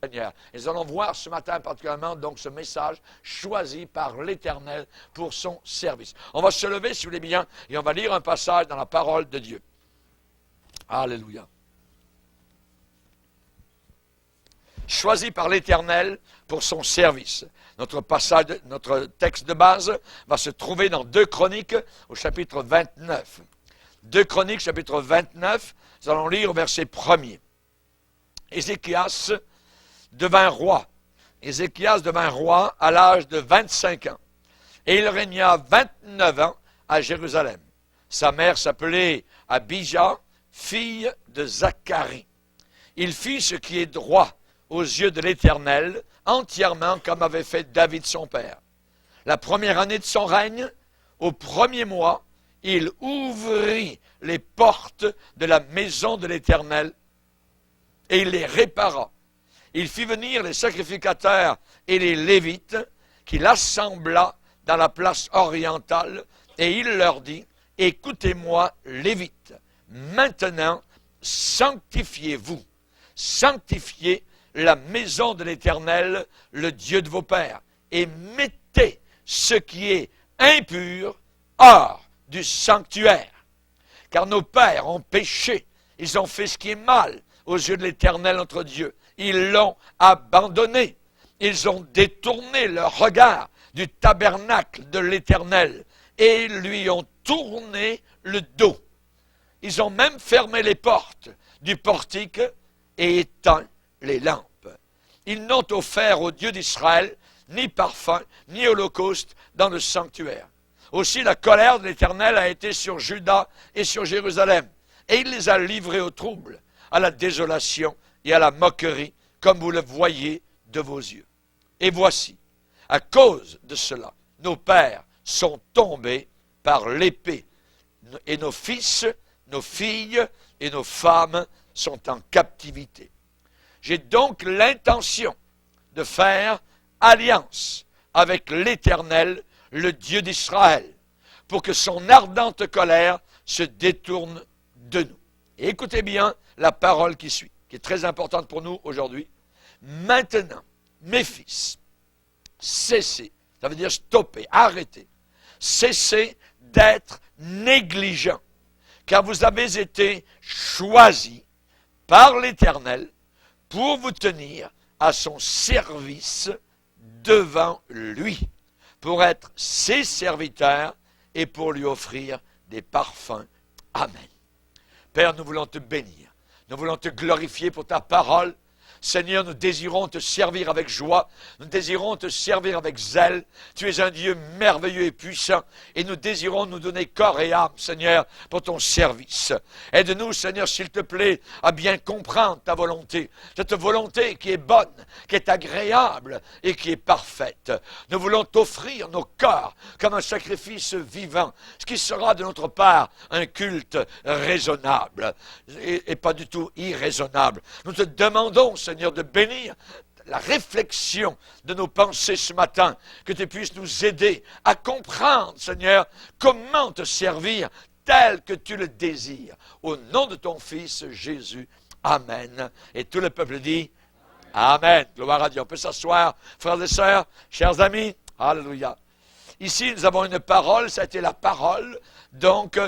Seigneur. Et nous allons voir ce matin particulièrement donc ce message choisi par l'Éternel pour son service. On va se lever, si vous voulez bien, et on va lire un passage dans la parole de Dieu. Alléluia. Choisi par l'Éternel pour son service. Notre passage, notre texte de base va se trouver dans 2 Chroniques au chapitre 29. 2 Chroniques, chapitre 29, nous allons lire au verset 1er. Ézéchias devint roi. Ézéchias devint roi à l'âge de 25 ans. Et il régna 29 ans à Jérusalem. Sa mère s'appelait Abijah, fille de Zacharie. Il fit ce qui est droit aux yeux de l'Éternel, entièrement comme avait fait David son père. La première année de son règne, au 1er mois, il ouvrit les portes de la maison de l'Éternel et il les répara. Il fit venir les sacrificateurs et les Lévites qu'il assembla dans la place orientale et il leur dit, « Écoutez-moi, Lévites, maintenant sanctifiez-vous, sanctifiez la maison de l'Éternel, le Dieu de vos pères, et mettez ce qui est impur hors du sanctuaire. Car nos pères ont péché, ils ont fait ce qui est mal aux yeux de l'Éternel notre Dieu. Ils l'ont abandonné. Ils ont détourné leur regard du tabernacle de l'Éternel et lui ont tourné le dos. Ils ont même fermé les portes du portique et éteint les lampes. Ils n'ont offert au Dieu d'Israël ni parfum, ni holocauste dans le sanctuaire. Aussi la colère de l'Éternel a été sur Juda et sur Jérusalem, et il les a livrés au trouble, à la désolation et à la moquerie, comme vous le voyez de vos yeux. Et voici, à cause de cela, nos pères sont tombés par l'épée, et nos fils, nos filles et nos femmes sont en captivité. J'ai donc l'intention de faire alliance avec l'Éternel, le Dieu d'Israël, pour que son ardente colère se détourne de nous. Et écoutez bien la parole qui suit, qui est très importante pour nous aujourd'hui. Maintenant, mes fils, cessez, ça veut dire stopper, arrêtez, cessez d'être négligents, car vous avez été choisis par l'Éternel pour vous tenir à son service devant lui, pour être ses serviteurs et pour lui offrir des parfums. Amen. Père, nous voulons te bénir. Nous voulons te glorifier pour ta parole. Seigneur, nous désirons te servir avec joie. Nous désirons te servir avec zèle. Tu es un Dieu merveilleux et puissant. Et nous désirons nous donner corps et âme, Seigneur, pour ton service. Aide-nous, Seigneur, s'il te plaît, à bien comprendre ta volonté. Cette volonté qui est bonne, qui est agréable et qui est parfaite. Nous voulons t'offrir nos corps comme un sacrifice vivant, ce qui sera de notre part un culte raisonnable et pas du tout irraisonnable. Nous te demandons, Seigneur, de bénir la réflexion de nos pensées ce matin, que tu puisses nous aider à comprendre, Seigneur, comment te servir tel que tu le désires. Au nom de ton Fils Jésus, Amen. Et tout le peuple dit Amen. Gloire à Dieu. On peut s'asseoir, frères et sœurs, chers amis. Alléluia. Ici, nous avons une parole, ça a été la parole, donc,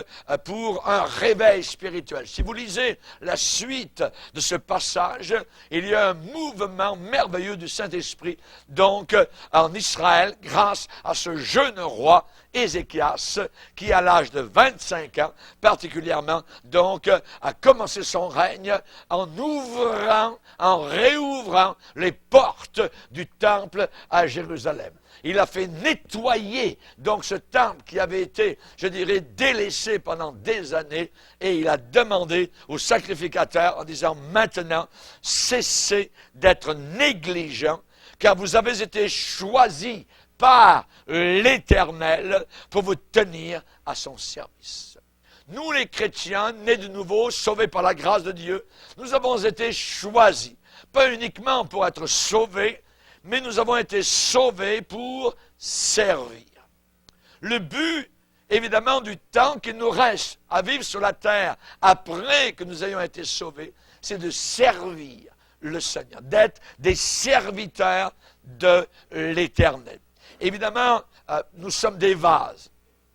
pour un réveil spirituel. Si vous lisez la suite de ce passage, il y a un mouvement merveilleux du Saint-Esprit, donc, en Israël, grâce à ce jeune roi, Ézéchias, qui, à l'âge de 25 ans, particulièrement, donc, a commencé son règne en réouvrant les portes du temple à Jérusalem. Il a fait nettoyer donc ce temple qui avait été, je dirais, délaissé pendant des années, et il a demandé aux sacrificateurs en disant maintenant, cessez d'être négligents, car vous avez été choisis par l'Éternel pour vous tenir à son service. Nous les chrétiens, nés de nouveau, sauvés par la grâce de Dieu, nous avons été choisis, pas uniquement pour être sauvés, mais nous avons été sauvés pour servir. Le but, évidemment, du temps qu'il nous reste à vivre sur la terre après que nous ayons été sauvés, c'est de servir le Seigneur, d'être des serviteurs de l'Éternel. Évidemment, nous sommes des vases.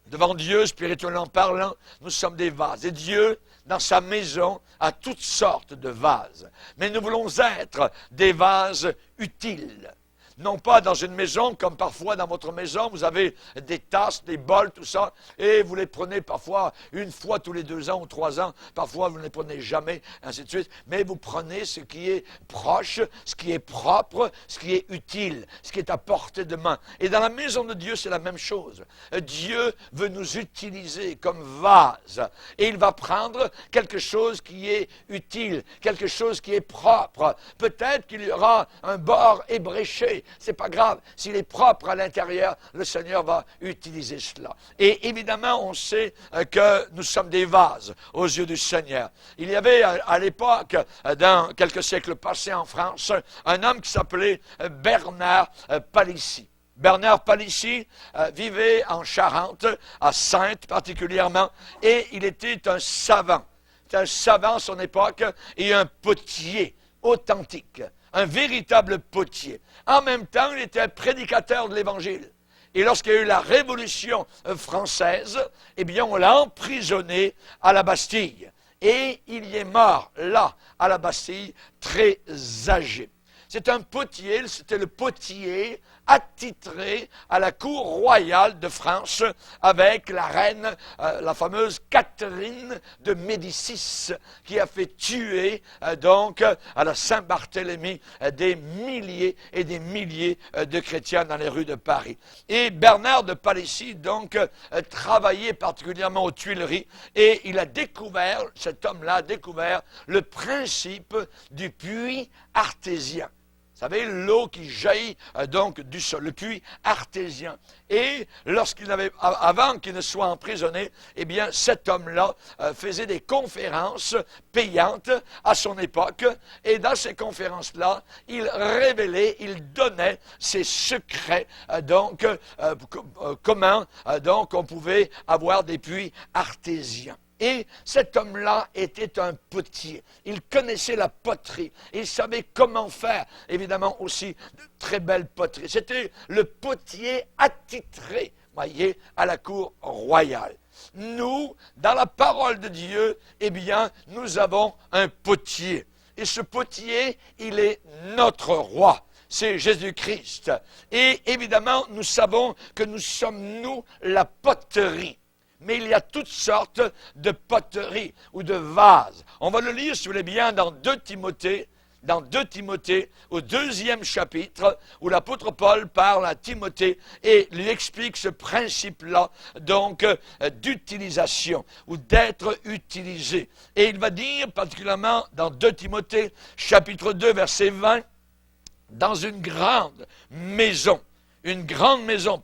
Devant Dieu, spirituellement parlant, nous sommes des vases. Et Dieu, dans sa maison, a toutes sortes de vases. Mais nous voulons être des vases utiles. Non pas dans une maison, comme parfois dans votre maison, vous avez des tasses, des bols, tout ça, et vous les prenez parfois une fois tous les 2 ans ou 3 ans, parfois vous ne les prenez jamais, ainsi de suite, mais vous prenez ce qui est proche, ce qui est propre, ce qui est utile, ce qui est à portée de main. Et dans la maison de Dieu, c'est la même chose. Dieu veut nous utiliser comme vase, et il va prendre quelque chose qui est utile, quelque chose qui est propre. Peut-être qu'il y aura un bord ébréché, c'est pas grave. S'il est propre à l'intérieur, le Seigneur va utiliser cela. Et évidemment, on sait que nous sommes des vases aux yeux du Seigneur. Il y avait à l'époque, dans quelques siècles passés en France, un homme qui s'appelait Bernard Palissy. Bernard Palissy vivait en Charente, à Saintes particulièrement, et il était un savant. C'était un savant à son époque et un potier authentique. Un véritable potier. En même temps, il était un prédicateur de l'Évangile. Et lorsqu'il y a eu la Révolution française, eh bien, on l'a emprisonné à la Bastille. Et il y est mort, là, à la Bastille, très âgé. C'est un potier, c'était le potier attitré à la cour royale de France avec la reine, la fameuse Catherine de Médicis, qui a fait tuer donc à la Saint-Barthélemy des milliers et des milliers de chrétiens dans les rues de Paris. Et Bernard de Palissy donc travaillait particulièrement aux Tuileries et il a découvert, cet homme-là a découvert le principe du puits artésien. Vous savez, l'eau qui jaillit donc du sol, le puits artésien. Et avant qu'il ne soit emprisonné, eh bien, cet homme-là faisait des conférences payantes à son époque. Et dans ces conférences-là, il révélait, il donnait ses secrets, comment donc on pouvait avoir des puits artésiens. Et cet homme-là était un potier. Il connaissait la poterie. Il savait comment faire, évidemment, aussi de très belles poteries. C'était le potier attitré, voyez, à la cour royale. Nous, dans la parole de Dieu, eh bien, nous avons un potier. Et ce potier, il est notre roi. C'est Jésus-Christ. Et évidemment, nous savons que nous sommes, nous, la poterie. Mais il y a toutes sortes de poteries ou de vases. On va le lire, si vous voulez bien, dans 2 Timothée, au 2e chapitre, où l'apôtre Paul parle à Timothée et lui explique ce principe-là, donc, d'utilisation, ou d'être utilisé. Et il va dire, particulièrement dans 2 Timothée, chapitre 2, verset 20, dans une grande maison,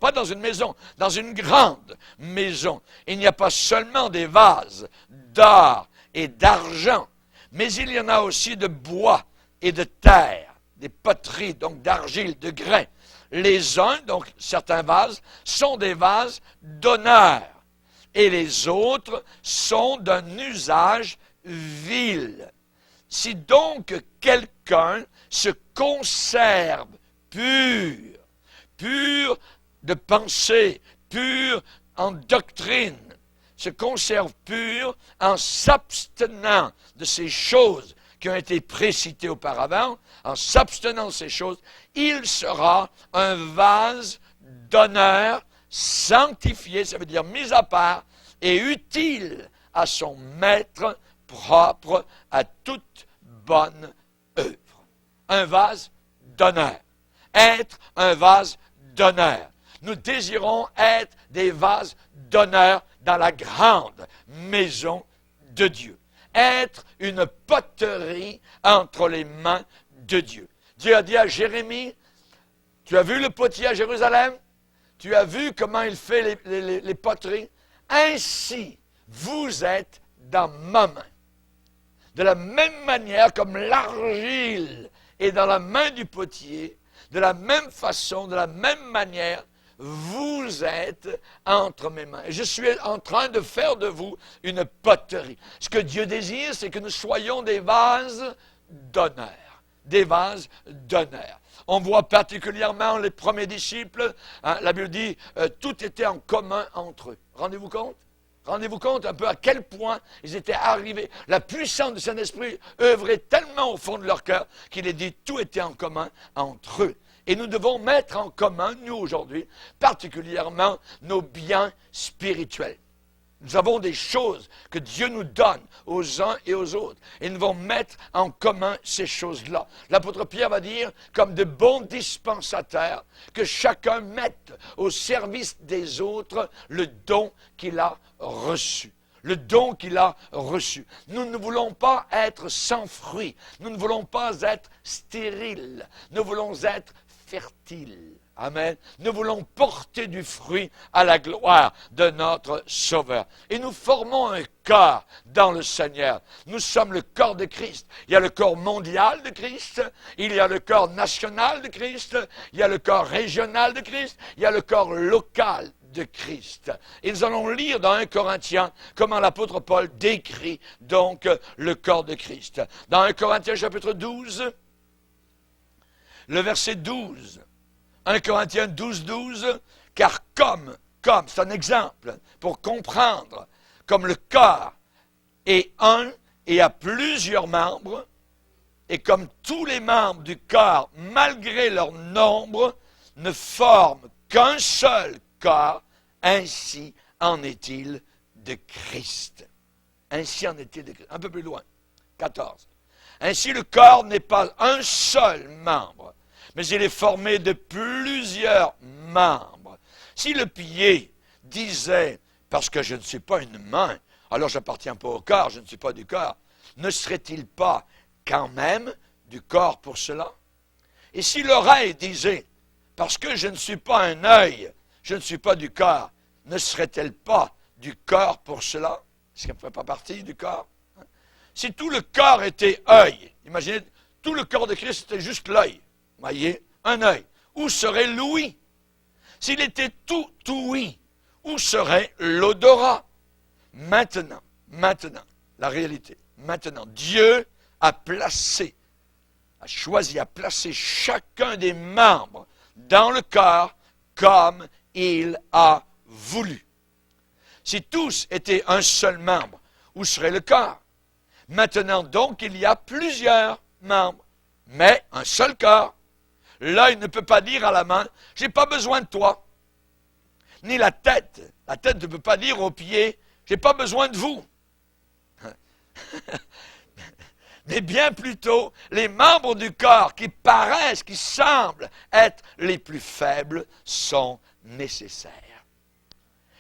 pas dans une maison, dans une grande maison. Il n'y a pas seulement des vases d'or et d'argent, mais il y en a aussi de bois et de terre, des poteries, donc d'argile, de grain. Les uns, donc certains vases, sont des vases d'honneur, et les autres sont d'un usage vil. Si donc quelqu'un se conserve pur de pensée, pur en doctrine, se conserve pur en s'abstenant de ces choses qui ont été précitées auparavant, en s'abstenant de ces choses, il sera un vase d'honneur, sanctifié, ça veut dire mis à part, et utile à son maître, propre à toute bonne œuvre. Un vase d'honneur. Être un vase d'honneur. Nous désirons être des vases d'honneur dans la grande maison de Dieu. Être une poterie entre les mains de Dieu. Dieu a dit à Jérémie, tu as vu le potier à Jérusalem? Tu as vu comment il fait les poteries? Ainsi, vous êtes dans ma main. De la même manière comme l'argile est dans la main du potier, de la même façon, de la même manière, vous êtes entre mes mains. Je suis en train de faire de vous une poterie. Ce que Dieu désire, c'est que nous soyons des vases d'honneur. des vases d'honneur. On voit particulièrement les premiers disciples, hein, la Bible dit, tout était en commun entre eux. Rendez-vous compte? Rendez-vous compte un peu à quel point ils étaient arrivés. La puissance du Saint-Esprit œuvrait tellement au fond de leur cœur qu'il est dit, tout était en commun entre eux. Et nous devons mettre en commun, nous aujourd'hui, particulièrement nos biens spirituels. Nous avons des choses que Dieu nous donne aux uns et aux autres. Et nous devons mettre en commun ces choses-là. L'apôtre Pierre va dire, comme de bons dispensateurs, que chacun mette au service des autres le don qu'il a reçu. Le don qu'il a reçu. Nous ne voulons pas être sans fruit. Nous ne voulons pas être stériles. Nous voulons être fertiles. Amen. Nous voulons porter du fruit à la gloire de notre Sauveur. Et nous formons un corps dans le Seigneur. Nous sommes le corps de Christ. Il y a le corps mondial de Christ, il y a le corps national de Christ, il y a le corps régional de Christ, il y a le corps local de Christ. Et nous allons lire dans 1 Corinthiens comment l'apôtre Paul décrit donc le corps de Christ. Dans 1 Corinthiens chapitre 12, le verset 12. 1 Corinthiens 12, 12, car comme, c'est un exemple pour comprendre, comme le corps est un et a plusieurs membres, et comme tous les membres du corps, malgré leur nombre, ne forment qu'un seul corps, ainsi en est-il de Christ. Ainsi en est-il de Christ. Un peu plus loin, 14. Ainsi le corps n'est pas un seul membre, mais il est formé de plusieurs membres. Si le pied disait, parce que je ne suis pas une main, alors je n'appartiens pas au corps, je ne suis pas du corps, ne serait-il pas quand même du corps pour cela? Et si l'oreille disait, parce que je ne suis pas un œil, je ne suis pas du corps, ne serait-elle pas du corps pour cela? Est-ce qu'elle ne ferait pas partie du corps? Si tout le corps était œil, imaginez, tout le corps de Christ était juste l'œil. Voyez, un œil. Où serait l'ouïe? S'il était tout ouïe, où serait l'odorat? Maintenant, la réalité. Maintenant, Dieu a choisi, a placé chacun des membres dans le corps comme il a voulu. Si tous étaient un seul membre, où serait le corps? Maintenant donc, il y a plusieurs membres, mais un seul corps. L'œil ne peut pas dire à la main, « J'ai pas besoin de toi. » Ni la tête ne peut pas dire aux pieds, « J'ai pas besoin de vous. » Mais bien plutôt, les membres du corps qui paraissent, qui semblent être les plus faibles sont nécessaires.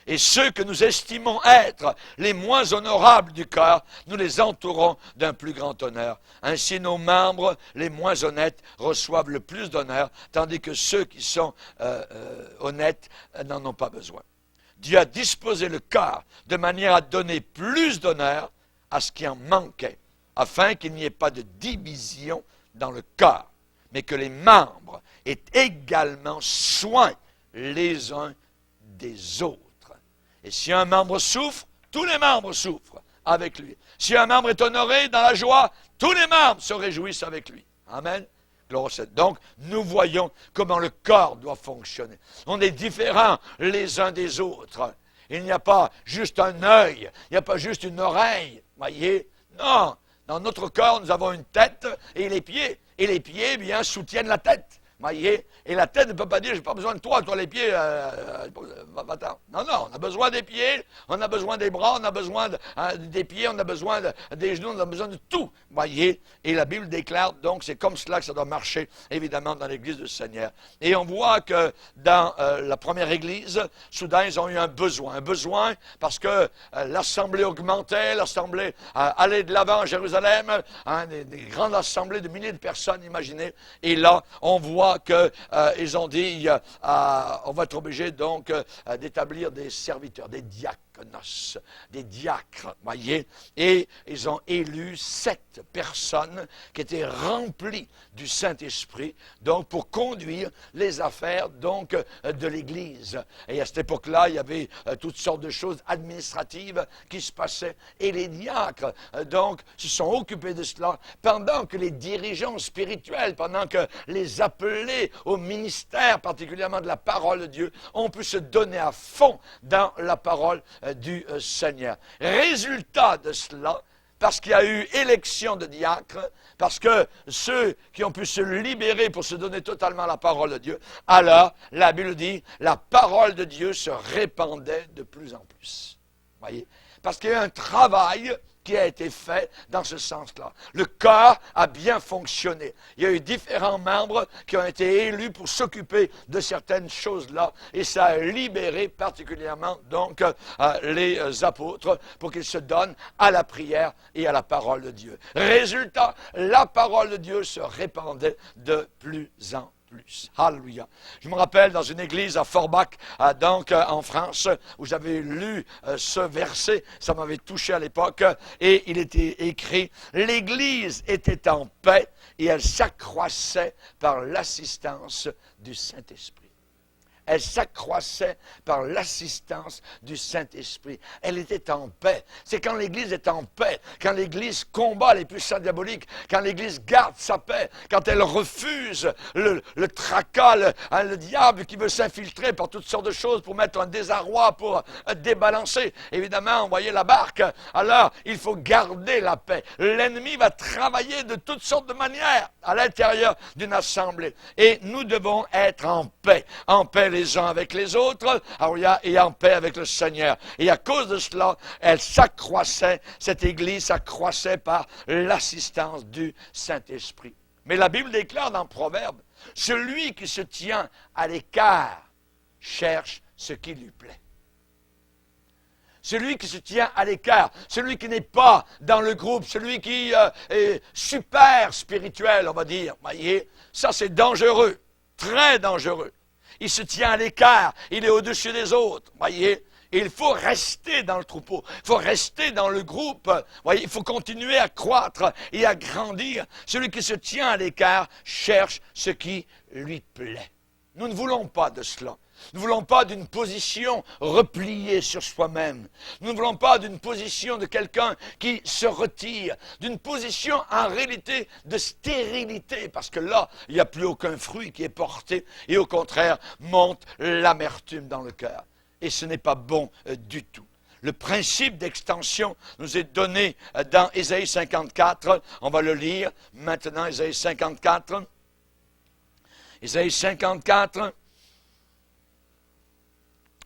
Et ceux que nous estimons être les moins honorables du corps, nous les entourons d'un plus grand honneur. Ainsi, nos membres les moins honnêtes reçoivent le plus d'honneur, tandis que ceux qui sont honnêtes n'en ont pas besoin. Dieu a disposé le corps de manière à donner plus d'honneur à ce qui en manquait, afin qu'il n'y ait pas de division dans le corps, mais que les membres aient également soin les uns des autres. Et si un membre souffre, tous les membres souffrent avec lui. Si un membre est honoré dans la joie, tous les membres se réjouissent avec lui. Amen. Donc, nous voyons comment le corps doit fonctionner. On est différents les uns des autres. Il n'y a pas juste un œil, il n'y a pas juste une oreille. Voyez? Non. Dans notre corps, nous avons une tête et les pieds. Et les pieds, bien, soutiennent la tête. Voyez? Et la tête ne peut pas dire, j'ai pas besoin de toi les pieds, va-t'en. Non, on a besoin des pieds, on a besoin des bras, on a besoin des pieds, on a besoin des genoux, on a besoin de tout. Voyez? Et la Bible déclare, donc, c'est comme cela que ça doit marcher, évidemment, dans l'Église du Seigneur. Et on voit que dans la première Église, soudain, ils ont eu un besoin parce que l'Assemblée augmentait, l'Assemblée allait de l'avant à Jérusalem, des grandes assemblées de milliers de personnes, imaginez. Et là, on voit qu'ils ont dit, on va être obligé donc d'établir des serviteurs, des diacres. diaconos, des diacres, voyez, et ils ont élu 7 personnes qui étaient remplies du Saint-Esprit, donc pour conduire les affaires donc de l'Église. Et à cette époque-là, il y avait toutes sortes de choses administratives qui se passaient, et les diacres, donc, se sont occupés de cela, pendant que les dirigeants spirituels, pendant que les appelés au ministère, particulièrement de la parole de Dieu, ont pu se donner à fond dans la parole du Seigneur. Résultat de cela, parce qu'il y a eu élection de diacres, parce que ceux qui ont pu se libérer pour se donner totalement à la parole de Dieu, alors, la Bible dit, la parole de Dieu se répandait de plus en plus. Voyez? Parce qu'il y a un travail qui a été fait dans ce sens-là. Le corps a bien fonctionné. Il y a eu différents membres qui ont été élus pour s'occuper de certaines choses-là, et ça a libéré particulièrement donc les apôtres pour qu'ils se donnent à la prière et à la parole de Dieu. Résultat, la parole de Dieu se répandait de plus en plus. Alléluia. Je me rappelle dans une église à Forbach, donc en France, où j'avais lu ce verset, ça m'avait touché à l'époque, et il était écrit, l'église était en paix et elle s'accroissait par l'assistance du Saint-Esprit. Elle s'accroissait par l'assistance du Saint-Esprit. Elle était en paix. C'est quand l'Église est en paix, quand l'Église combat les puissants diaboliques, quand l'Église garde sa paix, quand elle refuse le tracas, le diable qui veut s'infiltrer par toutes sortes de choses pour mettre un désarroi, pour débalancer, évidemment, envoyer la barque. Alors, il faut garder la paix. L'ennemi va travailler de toutes sortes de manières à l'intérieur d'une assemblée. Et nous devons être en paix les uns avec les autres, et en paix avec le Seigneur. Et à cause de cela, elle s'accroissait, cette Église s'accroissait par l'assistance du Saint-Esprit. Mais la Bible déclare dans Proverbe, celui qui se tient à l'écart cherche ce qui lui plaît. Celui qui se tient à l'écart, celui qui n'est pas dans le groupe, celui qui est super spirituel, on va dire, voyez, ça c'est dangereux, très dangereux. Il se tient à l'écart, il est au-dessus des autres, voyez. Il faut rester dans le troupeau, il faut rester dans le groupe, voyez, il faut continuer à croître et à grandir. Celui qui se tient à l'écart cherche ce qui lui plaît. Nous ne voulons pas de cela. Nous ne voulons pas d'une position repliée sur soi-même. Nous ne voulons pas d'une position de quelqu'un qui se retire, d'une position en réalité de stérilité, parce que là, il n'y a plus aucun fruit qui est porté, et au contraire, monte l'amertume dans le cœur. Et ce n'est pas bon du tout. Le principe d'extension nous est donné dans Ésaïe 54. On va le lire maintenant, Ésaïe 54. Ésaïe 54.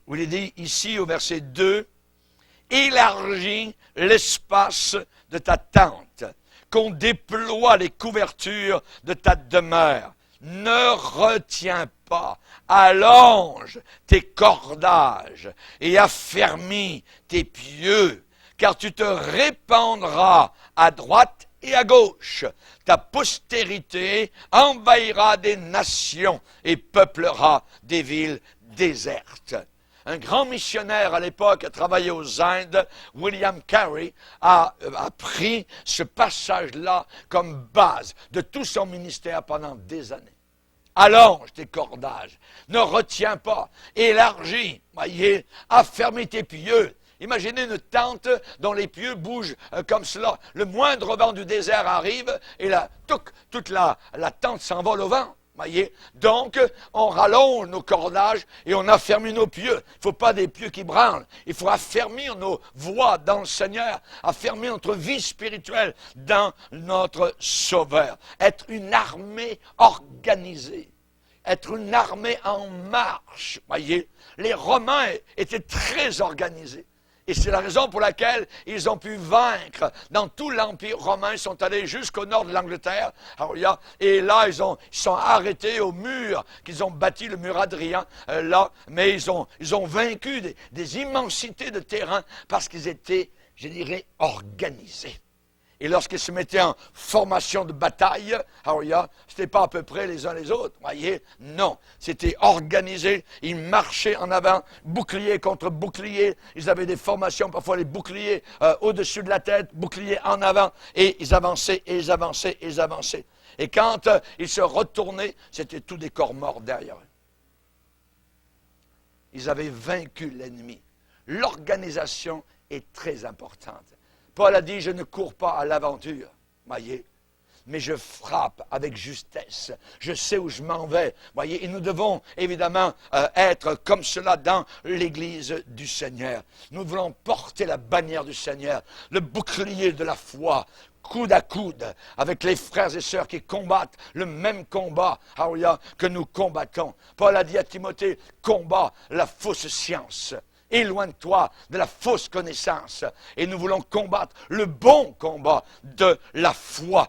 Où il est dit ici au verset 2, « Élargis l'espace de ta tente, qu'on déploie les couvertures de ta demeure. Ne retiens pas, allonge tes cordages et affermis tes pieux, car tu te répandras à droite et à gauche. Ta postérité envahira des nations et peuplera des villes désertes. » Un grand missionnaire à l'époque a travaillé aux Indes, William Carey, a pris ce passage-là comme base de tout son ministère pendant des années. Allonge tes cordages, ne retiens pas, élargis, voyez, affermis tes pieux. Imaginez une tente dont les pieux bougent comme cela. Le moindre vent du désert arrive et toute la tente s'envole au vent. Voyez? Donc, on rallonge nos cordages et on affermit nos pieux. Il ne faut pas des pieux qui branlent. Il faut affermir nos voies dans le Seigneur, affermir notre vie spirituelle dans notre Sauveur. Être une armée organisée. Être une armée en marche. Voyez? Les Romains étaient très organisés. Et c'est la raison pour laquelle ils ont pu vaincre dans tout l'Empire romain. Ils sont allés jusqu'au nord de l'Angleterre. Et là, ils sont arrêtés au mur qu'ils ont bâti, le mur Hadrien. Mais ils ont vaincu des immensités de terrain parce qu'ils étaient, je dirais, organisés. Et lorsqu'ils se mettaient en formation de bataille, c'était pas à peu près les uns les autres, voyez? Non, c'était organisé, ils marchaient en avant, bouclier contre bouclier, ils avaient des formations, parfois les boucliers au-dessus de la tête, boucliers en avant, et ils avançaient, et ils avançaient, et ils avançaient. Et quand ils se retournaient, c'était tous des corps morts derrière eux. Ils avaient vaincu l'ennemi. L'organisation est très importante. Paul a dit, je ne cours pas à l'aventure, voyez, mais je frappe avec justesse. Je sais où je m'en vais, voyez, et nous devons évidemment être comme cela dans l'Église du Seigneur. Nous voulons porter la bannière du Seigneur, le bouclier de la foi, coude à coude, avec les frères et sœurs qui combattent le même combat que nous combattons. Paul a dit à Timothée, combat la fausse science. Éloigne-toi de la fausse connaissance. Et nous voulons combattre le bon combat de la foi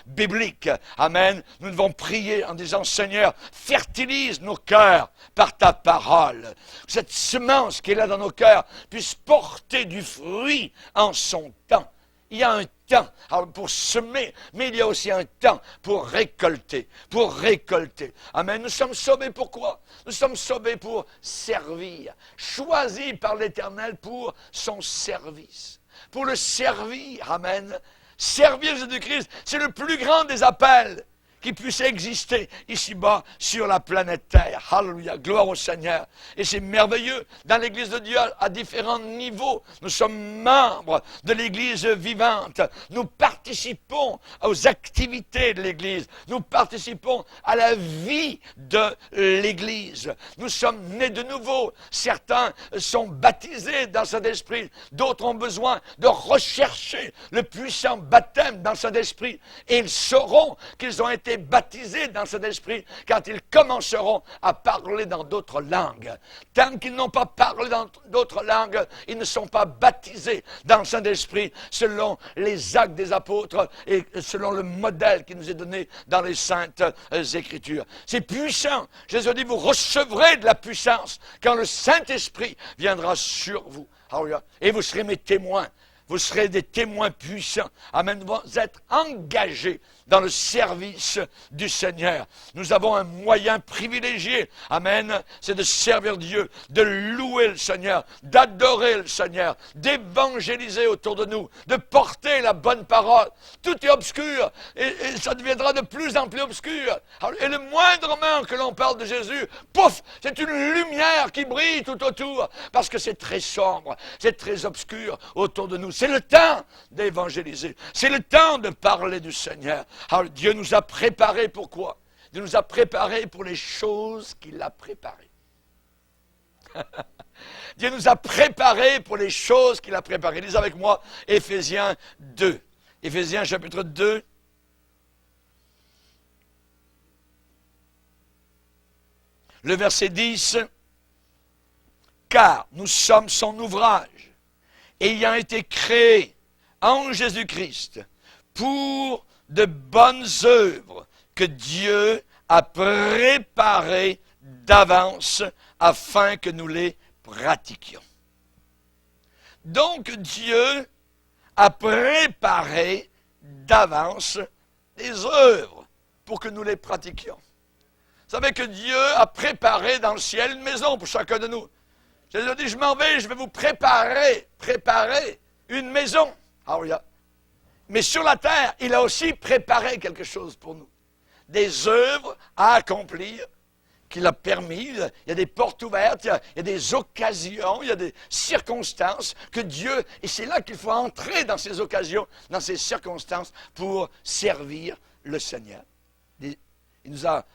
biblique. Amen. Nous devons prier en disant, Seigneur, fertilise nos cœurs par ta parole. Cette semence qui est là dans nos cœurs puisse porter du fruit en son temps. Il y a un temps pour semer, mais il y a aussi un temps pour récolter, Amen. Nous sommes sauvés pourquoi? Nous sommes sauvés pour servir, choisis par l'Éternel pour son service, pour le servir, amen. Servir Jésus-Christ, c'est le plus grand des appels qui puisse exister ici-bas sur la planète Terre. Alléluia, gloire au Seigneur. Et c'est merveilleux, dans l'Église de Dieu, à différents niveaux. Nous sommes membres de l'Église vivante. Nous participons aux activités de l'Église. Nous participons à la vie de l'Église. Nous sommes nés de nouveau. Certains sont baptisés dans cet esprit. D'autres ont besoin de rechercher le puissant baptême dans cet esprit. Et ils sauront qu'ils ont été baptisés dans cet esprit quand ils commenceront à parler dans d'autres langues. Tant qu'ils n'ont pas parlé dans d'autres langues, ils ne sont pas baptisés dans le Saint-Esprit selon les actes des apôtres et selon le modèle qui nous est donné dans les Saintes Écritures. C'est puissant. Jésus dit, vous recevrez de la puissance quand le Saint-Esprit viendra sur vous. Et vous serez mes témoins. Vous serez des témoins puissants. Amen. Vous êtes engagés dans le service du Seigneur. Nous avons un moyen privilégié. Amen. C'est de servir Dieu, de louer le Seigneur, d'adorer le Seigneur, d'évangéliser autour de nous, de porter la bonne parole. Tout est obscur et ça deviendra de plus en plus obscur. Et le moindrement que l'on parle de Jésus, pouf, c'est une lumière qui brille tout autour parce que c'est très sombre, c'est très obscur autour de nous. C'est le temps d'évangéliser. C'est le temps de parler du Seigneur. Alors, Dieu nous a préparés pour quoi? Dieu nous a préparés pour les choses qu'il a préparées. Dieu nous a préparés pour les choses qu'il a préparées. Lisez avec moi Éphésiens 2. Éphésiens chapitre 2. Le verset 10. Car nous sommes son ouvrage, ayant été créés en Jésus-Christ pour de bonnes œuvres que Dieu a préparées d'avance afin que nous les pratiquions. Donc Dieu a préparé d'avance des œuvres pour que nous les pratiquions. Vous savez que Dieu a préparé dans le ciel une maison pour chacun de nous. Jésus a dit, je m'en vais, je vais vous préparer une maison. Mais sur la terre, il a aussi préparé quelque chose pour nous. Des œuvres à accomplir qu'il a permis. Il y a des portes ouvertes, il y a des occasions, il y a des circonstances que Dieu... Et c'est là qu'il faut entrer dans ces occasions, dans ces circonstances pour servir le Seigneur. Il nous a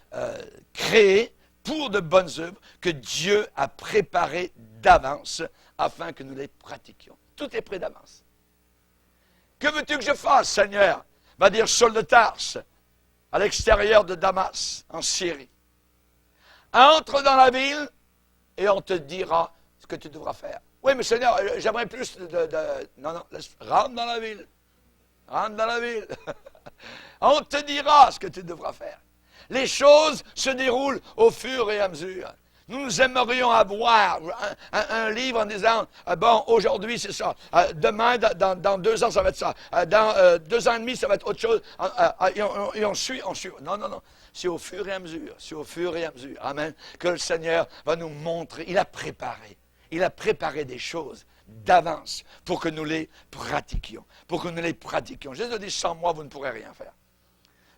créés pour de bonnes œuvres que Dieu a préparées d'avance afin que nous les pratiquions. Tout est prêt d'avance. Que veux-tu que je fasse, Seigneur? Va dire Saul de Tarse, à l'extérieur de Damas, en Syrie. Entre dans la ville et on te dira ce que tu devras faire. Oui, mais Seigneur, j'aimerais plus Non, rentre dans la ville. Rentre dans la ville. On te dira ce que tu devras faire. Les choses se déroulent au fur et à mesure. Nous aimerions avoir un livre en disant, bon, aujourd'hui c'est ça, demain, dans 2 ans, ça va être ça, dans 2 ans et demi, ça va être autre chose, et on suit. Non, non, non, c'est au fur et à mesure, amen, que le Seigneur va nous montrer. Il a préparé des choses d'avance pour que nous les pratiquions, Jésus dit, sans moi, vous ne pourrez rien faire.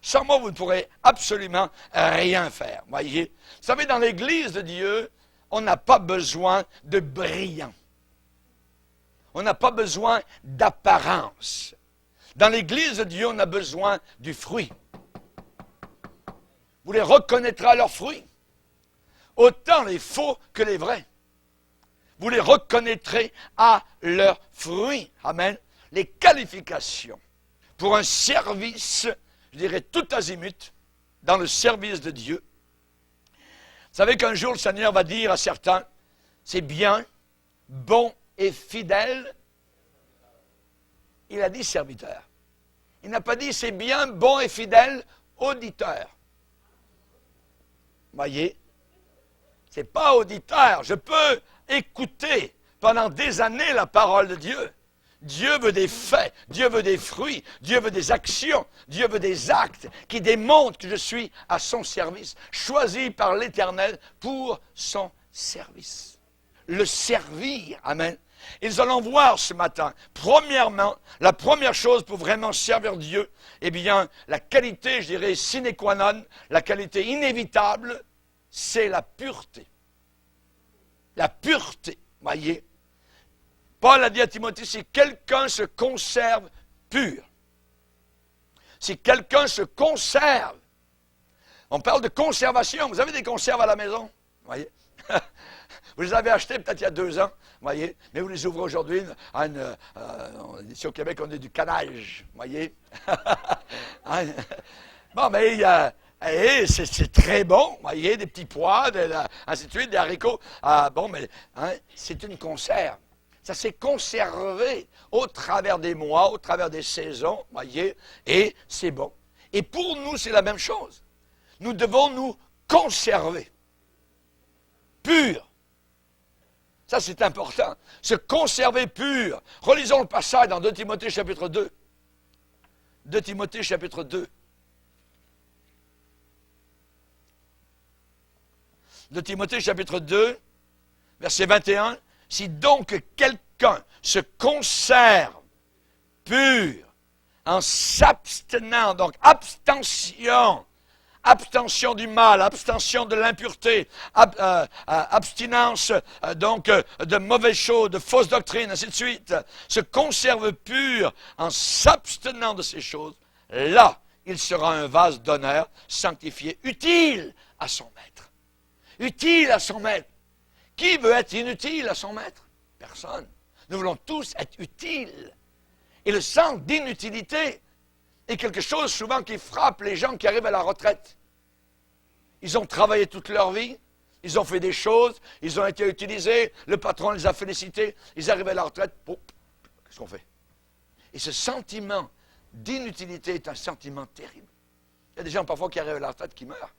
Sans moi, vous ne pourrez absolument rien faire. Voyez? Vous savez, dans l'Église de Dieu, on n'a pas besoin de brillants. On n'a pas besoin d'apparence. Dans l'Église de Dieu, on a besoin du fruit. Vous les reconnaîtrez à leurs fruits. Autant les faux que les vrais. Vous les reconnaîtrez à leurs fruits. Amen. Les qualifications pour un service, je dirais tout azimut, dans le service de Dieu. Vous savez qu'un jour, le Seigneur va dire à certains, c'est bien, bon et fidèle. Il a dit serviteur. Il n'a pas dit c'est bien, bon et fidèle, auditeur. Voyez? C'est pas auditeur. Je peux écouter pendant des années la parole de Dieu. Dieu veut des faits, Dieu veut des fruits, Dieu veut des actions, Dieu veut des actes qui démontrent que je suis à son service, choisi par l'Éternel pour son service. Le servir, amen. Et nous allons voir ce matin, premièrement, la première chose pour vraiment servir Dieu, eh bien, la qualité, je dirais, sine qua non, la qualité inévitable, c'est la pureté. La pureté, voyez. Paul a dit à Timothée, si quelqu'un se conserve pur, si quelqu'un se conserve, on parle de conservation, vous avez des conserves à la maison, voyez. Vous les avez achetées peut-être il y a 2 ans, voyez, mais vous les ouvrez aujourd'hui, ici au Québec, on a du canage, voyez. Bon, mais c'est très bon, voyez, des petits pois, ainsi de suite, des haricots. Bon, mais c'est une conserve. Ça s'est conservé au travers des mois, au travers des saisons, voyez, et c'est bon. Et pour nous, c'est la même chose. Nous devons nous conserver. Pur. Ça, c'est important. Se conserver pur. Relisons le passage dans 2 Timothée chapitre 2. 2 Timothée chapitre 2. 2 Timothée chapitre 2, verset 21. Si donc quelqu'un se conserve pur en s'abstenant, donc abstention du mal, abstention de l'impureté, abstinence donc de mauvaises choses, de fausses doctrines, ainsi de suite, se conserve pur en s'abstenant de ces choses, là, il sera un vase d'honneur, sanctifié, utile à son maître. Utile à son maître. Qui veut être inutile à son maître? Personne. Nous voulons tous être utiles. Et le sens d'inutilité est quelque chose souvent qui frappe les gens qui arrivent à la retraite. Ils ont travaillé toute leur vie, ils ont fait des choses, ils ont été utilisés, le patron les a félicités, ils arrivent à la retraite, qu'est-ce qu'on fait? Et ce sentiment d'inutilité est un sentiment terrible. Il y a des gens parfois qui arrivent à la retraite qui meurent.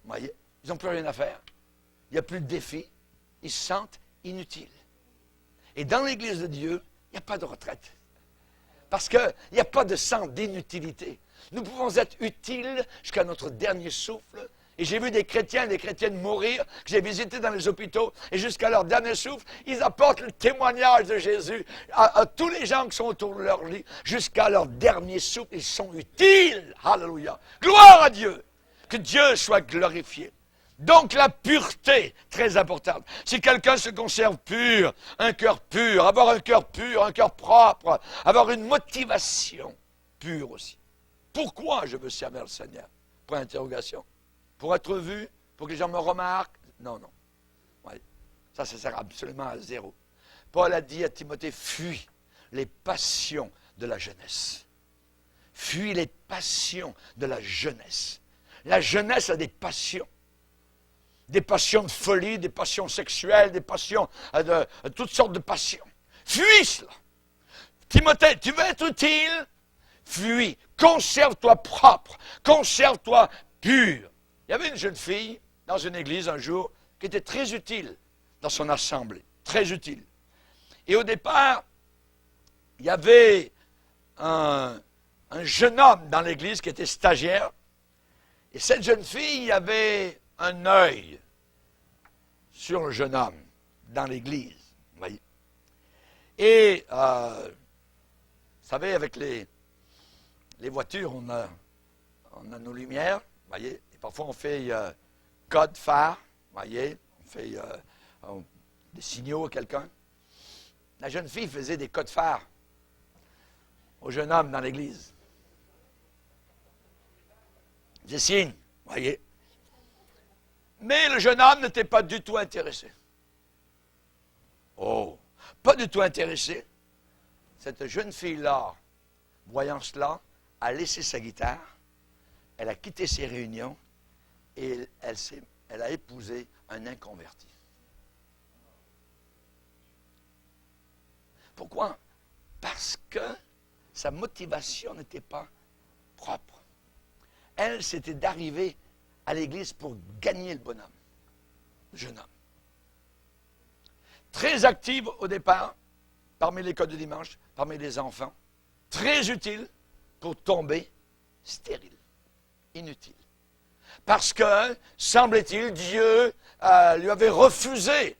Vous voyez, ils n'ont plus rien à faire. Il n'y a plus de défi. Ils se sentent inutiles. Et dans l'Église de Dieu, il n'y a pas de retraite. Parce qu'il n'y a pas de sens d'inutilité. Nous pouvons être utiles jusqu'à notre dernier souffle. Et j'ai vu des chrétiens et des chrétiennes mourir, que j'ai visités dans les hôpitaux, et jusqu'à leur dernier souffle, ils apportent le témoignage de Jésus à tous les gens qui sont autour de leur lit. Jusqu'à leur dernier souffle, ils sont utiles. Alléluia. Gloire à Dieu. Que Dieu soit glorifié. Donc la pureté, très importante. Si quelqu'un se conserve pur, avoir un cœur pur, un cœur propre, avoir une motivation pure aussi. Pourquoi je veux servir le Seigneur? Point d'interrogation. Pour être vu, pour que les gens me remarquent? Non, non. Ouais. Ça sert absolument à zéro. Paul a dit à Timothée, fuis les passions de la jeunesse. Fuis les passions de la jeunesse. La jeunesse a des passions. Des passions de folie, des passions sexuelles, des passions de toutes sortes de passions. Fuis cela. Timothée, tu veux être utile? Fuis. Conserve-toi propre. Conserve-toi pur. Il y avait une jeune fille dans une église un jour qui était très utile dans son assemblée, très utile. Et au départ, il y avait un jeune homme dans l'église qui était stagiaire, et cette jeune fille avait un œil sur le jeune homme dans l'église. Vous voyez. Et, vous savez, avec les voitures, on a nos lumières, vous voyez, et parfois on fait code phare, vous voyez, on fait des signaux à quelqu'un. La jeune fille faisait des codes phares au jeune homme dans l'église. Des signes, vous voyez. Mais le jeune homme n'était pas du tout intéressé. Oh, pas du tout intéressé. Cette jeune fille-là, voyant cela, a laissé sa guitare, elle a quitté ses réunions et elle a épousé un inconverti. Pourquoi? Parce que sa motivation n'était pas propre. Elle, c'était d'arriver à l'église pour gagner le bonhomme, le jeune homme. Très active au départ, parmi les codes de dimanche, parmi les enfants. Très utile pour tomber stérile, inutile. Parce que, semble-t-il, Dieu lui avait refusé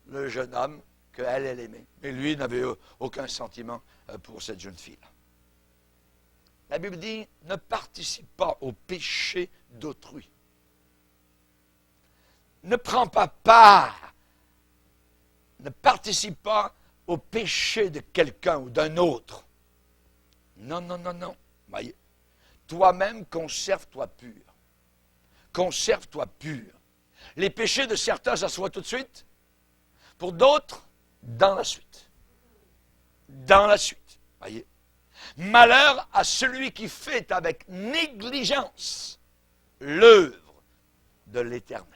le jeune homme qu'elle aimait. Mais lui n'avait aucun sentiment pour cette jeune fille-là. La Bible dit, ne participe pas au péché d'autrui. Ne prends pas part, ne participe pas au péché de quelqu'un ou d'un autre. Non, non, non, non. Voyez, toi-même, conserve-toi pur. Conserve-toi pur. Les péchés de certains, ça se voit tout de suite. Pour d'autres, dans la suite. Dans la suite. Voyez. Malheur à celui qui fait avec négligence l'œuvre de l'Éternel.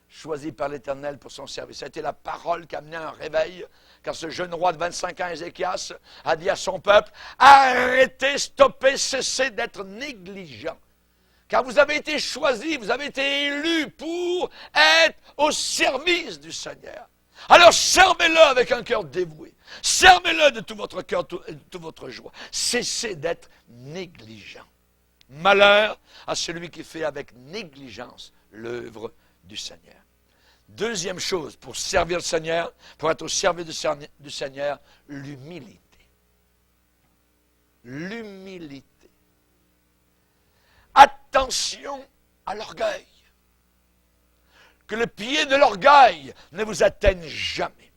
Choisi par l'Éternel pour son service. C'était la parole qui amenait un réveil, car ce jeune roi de 25 ans, Ézéchias, a dit à son peuple, arrêtez, stoppez, cessez d'être négligents. Car vous avez été choisis, vous avez été élus pour être au service du Seigneur. Alors servez-le avec un cœur dévoué. Servez-le de tout votre cœur, de toute votre joie. Cessez d'être négligents. Malheur à celui qui fait avec négligence l'œuvre du Seigneur. Deuxième chose, pour servir le Seigneur, pour être au service du Seigneur, l'humilité. L'humilité. Attention à l'orgueil. Que le pied de l'orgueil ne vous atteigne jamais.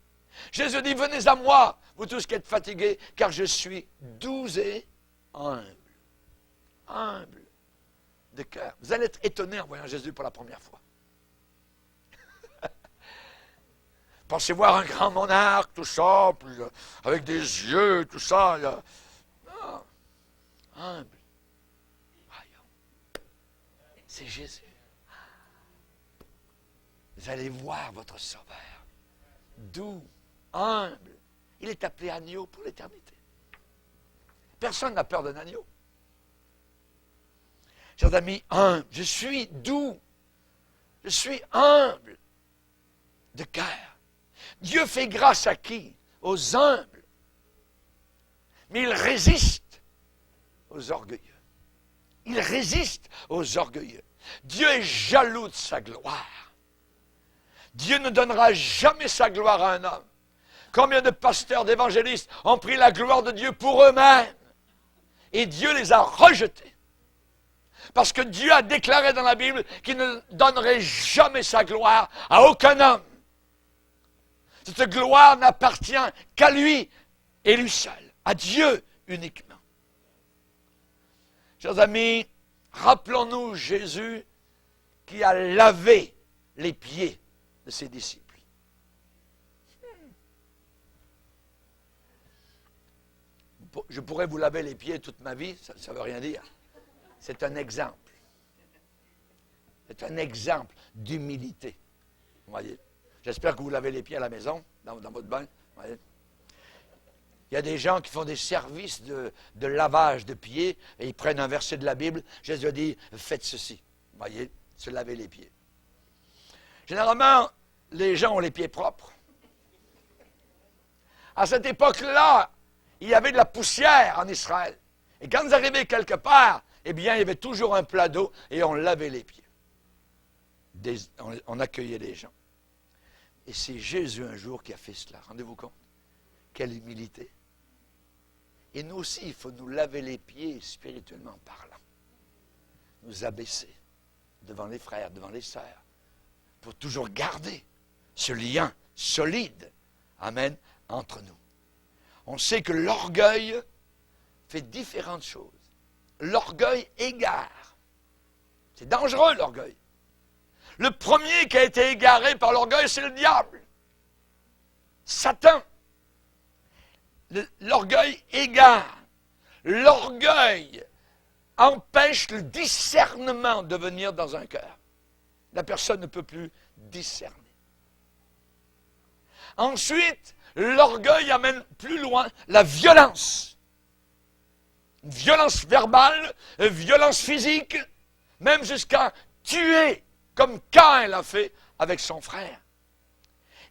Jésus dit, venez à moi, vous tous qui êtes fatigués, car je suis doux et humble. Humble de cœur. Vous allez être étonnés en voyant Jésus pour la première fois. Pensez voir un grand monarque, tout ça, avec des yeux, tout ça. Non. Humble. Voyons. C'est Jésus. Vous allez voir votre Sauveur. Doux, humble. Il est appelé agneau pour l'éternité. Personne n'a peur d'un agneau. Chers amis, humble. Je suis doux. Je suis humble de cœur. Dieu fait grâce à qui? Aux humbles. Mais il résiste aux orgueilleux. Il résiste aux orgueilleux. Dieu est jaloux de sa gloire. Dieu ne donnera jamais sa gloire à un homme. Combien de pasteurs, d'évangélistes ont pris la gloire de Dieu pour eux-mêmes et Dieu les a rejetés. Parce que Dieu a déclaré dans la Bible qu'il ne donnerait jamais sa gloire à aucun homme. Cette gloire n'appartient qu'à lui et lui seul, à Dieu uniquement. Chers amis, rappelons-nous Jésus qui a lavé les pieds de ses disciples. Je pourrais vous laver les pieds toute ma vie, ça ne veut rien dire. C'est un exemple. C'est un exemple d'humilité. Vous voyez? J'espère que vous lavez les pieds à la maison, dans votre bain. Vous voyez? Il y a des gens qui font des services de lavage de pieds et ils prennent un verset de la Bible. Jésus a dit, faites ceci. Vous voyez? Se laver les pieds. Généralement, les gens ont les pieds propres. À cette époque-là, il y avait de la poussière en Israël. Et quand vous arrivez quelque part, eh bien, il y avait toujours un plat d'eau et on lavait les pieds. On accueillait les gens. Et c'est Jésus un jour qui a fait cela. Rendez-vous compte? Quelle humilité. Et nous aussi, il faut nous laver les pieds spirituellement parlant. Nous abaisser devant les frères, devant les sœurs, pour toujours garder ce lien solide, amen, entre nous. On sait que l'orgueil fait différentes choses. L'orgueil égare. C'est dangereux, l'orgueil. Le premier qui a été égaré par l'orgueil, c'est le diable. Satan. L'orgueil égare. L'orgueil empêche le discernement de venir dans un cœur. La personne ne peut plus discerner. Ensuite, l'orgueil amène plus loin la violence. Une violence verbale, une violence physique, même jusqu'à tuer, comme Caïn l'a fait avec son frère.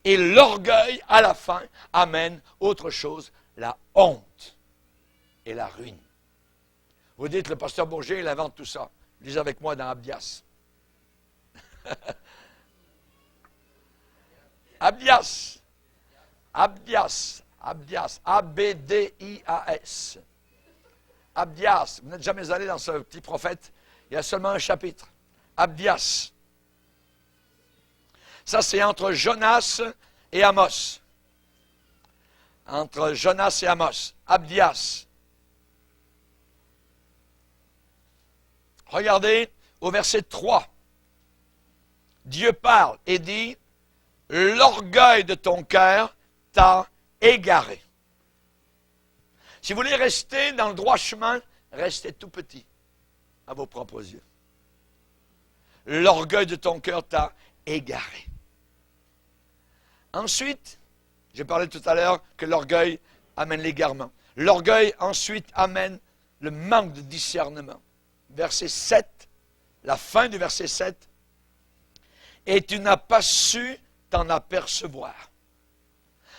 Et l'orgueil, à la fin, amène autre chose, la honte et la ruine. Vous dites, le pasteur Bourget, il invente tout ça. Lisez avec moi dans Abdias. Abdias. Abdias. Abdias. A-B-D-I-A-S. Abdias. Vous n'êtes jamais allé dans ce petit prophète. Il y a seulement un chapitre. Abdias. Ça, c'est entre Jonas et Amos. Entre Jonas et Amos. Abdias. Regardez au verset 3. Dieu parle et dit, « L'orgueil de ton cœur t'a égaré. » Si vous voulez rester dans le droit chemin, restez tout petit à vos propres yeux. L'orgueil de ton cœur t'a égaré. Ensuite, j'ai parlé tout à l'heure que l'orgueil amène l'égarement. L'orgueil ensuite amène le manque de discernement. Verset 7, la fin du verset 7. Et tu n'as pas su t'en apercevoir.